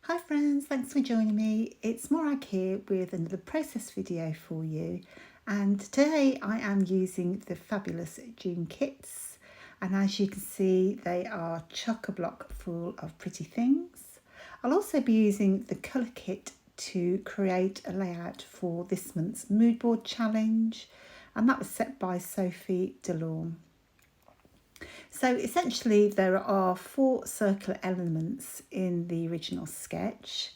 Hi friends, thanks for joining me. It's Morag here with another process video for you, and today I am using the fabulous June kits, and as you can see they are chock-a-block full of pretty things. I'll also be using the colour kit to create a layout for this month's mood board challenge, and that was set by Sophie Delorme. So essentially there are 4 circular elements in the original sketch.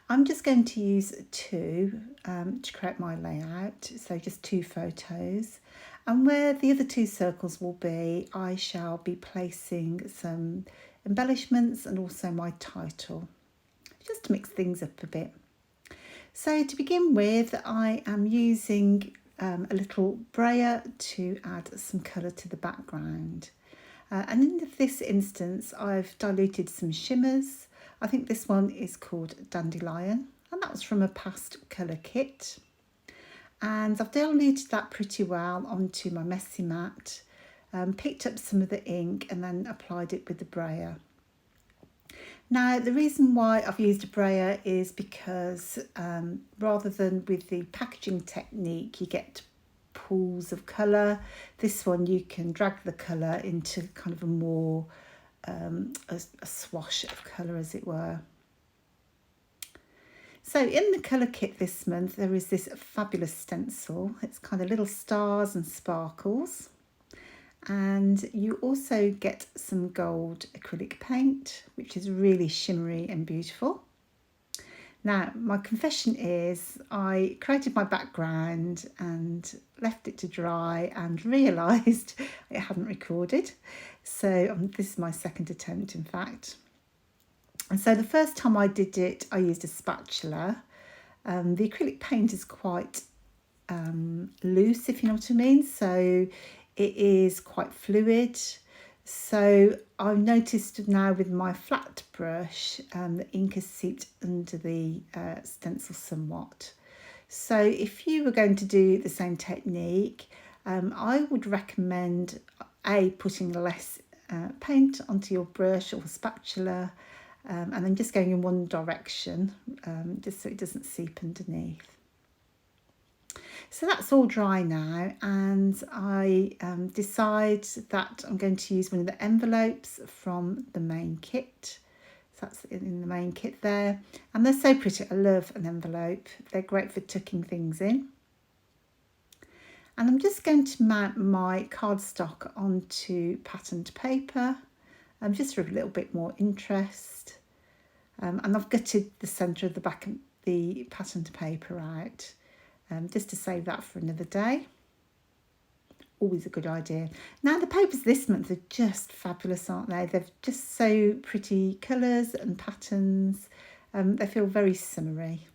I'm just going to use 2 to create my layout, so just 2 photos. And where the other 2 circles will be, I shall be placing some embellishments and also my title, just to mix things up a bit. So to begin with, I am using a little brayer to add some colour to the background. And in this instance, I've diluted some shimmers. I think this one is called Dandelion, and that was from a past colour kit. And I've diluted that pretty well onto my messy mat, picked up some of the ink and then applied it with the brayer. Now, the reason why I've used a brayer is because rather than with the packaging technique, you get pools of colour. This one you can drag the colour into kind of a more a swash of colour, as it were. So in the colour kit this month there is this fabulous stencil. It's kind of little stars and sparkles, and you also get some gold acrylic paint, which is really shimmery and beautiful. Now, my confession is I created my background and left it to dry and realised it hadn't recorded. So this is my second attempt, in fact. And so the first time I did it, I used a spatula. The acrylic paint is quite loose, if you know what I mean. So it is quite fluid. So I've noticed now with my flat brush, the ink has seeped under the stencil somewhat. So if you were going to do the same technique, I would recommend putting less paint onto your brush or spatula, and then just going in one direction, just so it doesn't seep underneath. So that's all dry now, and I decide that I'm going to use one of the envelopes from the main kit. So that's in the main kit there, and they're so pretty. I love an envelope. They're great for tucking things in. And I'm just going to mount my cardstock onto patterned paper, just for a little bit more interest. And I've gutted the centre of the back of the patterned paper out, just to save that for another day. Always a good idea. Now, the papers this month are just fabulous, aren't they? They're just so pretty colours and patterns. They feel very summery.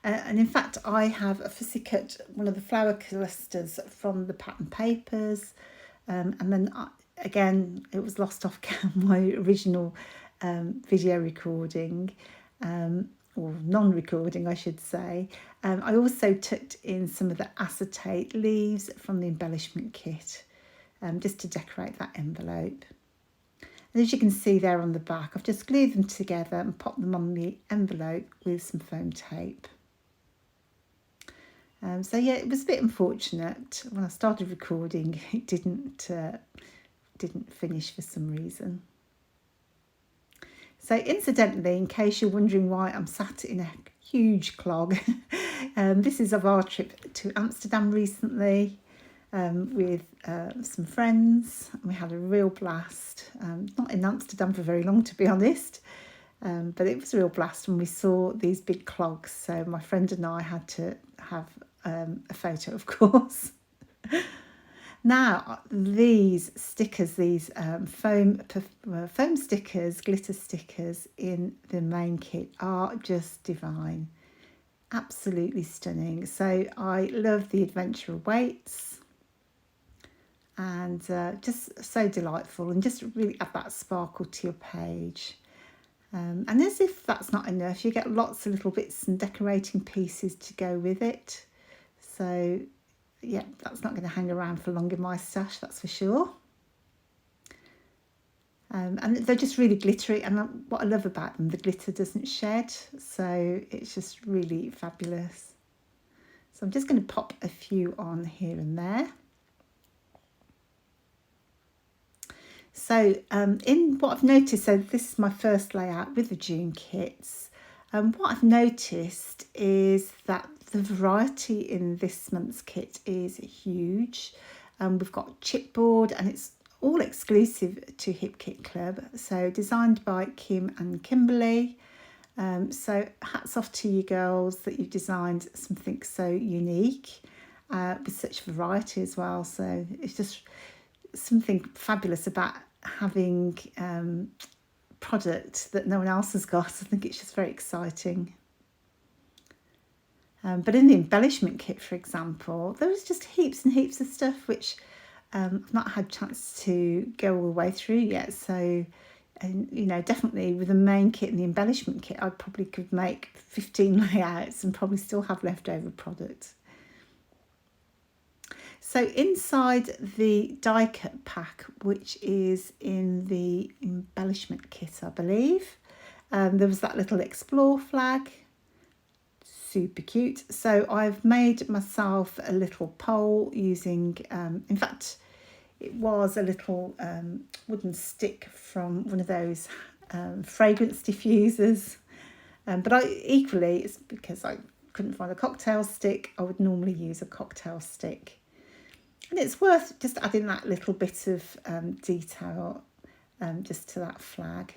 And in fact, I have officially cut one of the flower clusters from the pattern papers. And then, again, it was lost off my original video recording. Or non-recording, I should say. I also tucked in some of the acetate leaves from the embellishment kit, just to decorate that envelope. And as you can see there on the back, I've just glued them together and popped them on the envelope with some foam tape. So yeah, it was a bit unfortunate. When I started recording, it didn't finish for some reason. So incidentally, in case you're wondering why I'm sat in a huge clog, this is of our trip to Amsterdam recently with some friends. We had a real blast. Not in Amsterdam for very long, to be honest, but it was a real blast when we saw these big clogs. So my friend and I had to have a photo, of course. Now, these stickers, these foam stickers, glitter stickers in the main kit are just divine. Absolutely stunning. So I love the adventure awaits, and just so delightful, and just really add that sparkle to your page. And as if that's not enough, you get lots of little bits and decorating pieces to go with it. So yeah, that's not going to hang around for long in my stash, that's for sure. And they're just really glittery, and what I love about them, the glitter doesn't shed, so it's just really fabulous. So I'm just going to pop a few on here and there. So in what I've noticed, so this is my first layout with the June kits. What I've noticed is that the variety in this month's kit is huge. We've got chipboard, and it's all exclusive to Hip Kit Club. So designed by Kim and Kimberly. So hats off to you girls that you've designed something so unique with such variety as well. So it's just something fabulous about having product that no one else has got. I think it's just very exciting. But in the embellishment kit, for example, there was just heaps and heaps of stuff which I've not had a chance to go all the way through yet. So, and you know, definitely with the main kit and the embellishment kit, I probably could make 15 layouts and probably still have leftover product. So inside the die cut pack, which is in the embellishment kit, I believe, there was that little explore flag, super cute. So I've made myself a little pole using, in fact, it was a little wooden stick from one of those fragrance diffusers. But equally, it's because I couldn't find a cocktail stick, I would normally use a cocktail stick. And it's worth just adding that little bit of detail just to that flag.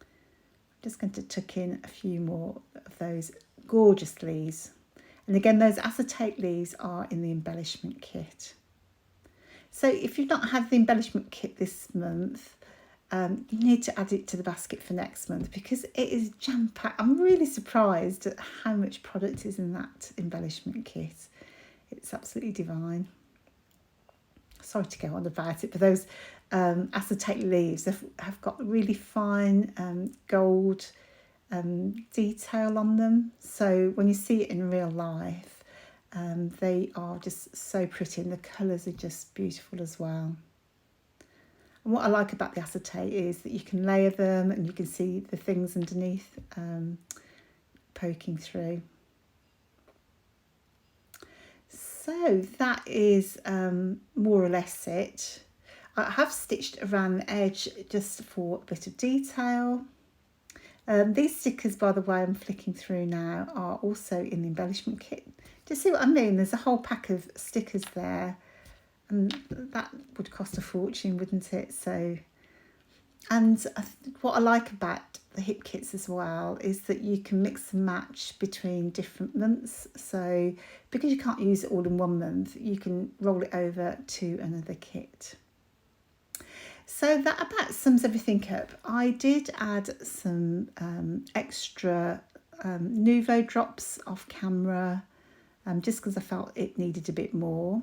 I'm just going to tuck in a few more of those gorgeous leaves. And again, those acetate leaves are in the embellishment kit. So if you've not had the embellishment kit this month, you need to add it to the basket for next month because it is jam-packed. I'm really surprised at how much product is in that embellishment kit. It's absolutely divine. Sorry to go on about it, but those acetate leaves have got really fine gold detail on them. So when you see it in real life, they are just so pretty, and the colours are just beautiful as well. And what I like about the acetate is that you can layer them and you can see the things underneath poking through. So that is more or less it. I have stitched around the edge just for a bit of detail. These stickers, by the way, I'm flicking through now, are also in the embellishment kit. Do you see what I mean? There's a whole pack of stickers there, and that would cost a fortune, wouldn't it? So, and what I like about the hip kits as well is that you can mix and match between different months. So because you can't use it all in one month, you can roll it over to another kit. So that about sums everything up. I did add some extra Nuvo drops off camera just because I felt it needed a bit more.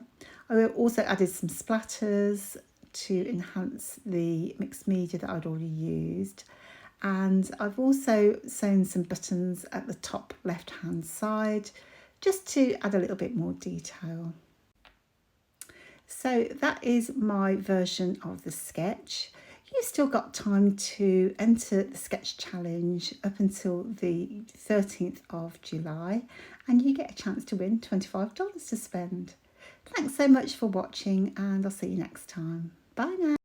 I also added some splatters to enhance the mixed media that I'd already used. And I've also sewn some buttons at the top left hand side just to add a little bit more detail. So that is my version of the sketch. You've still got time to enter the sketch challenge up until the 13th of July, and you get a chance to win $25 to spend. Thanks so much for watching, and I'll see you next time. Bye now.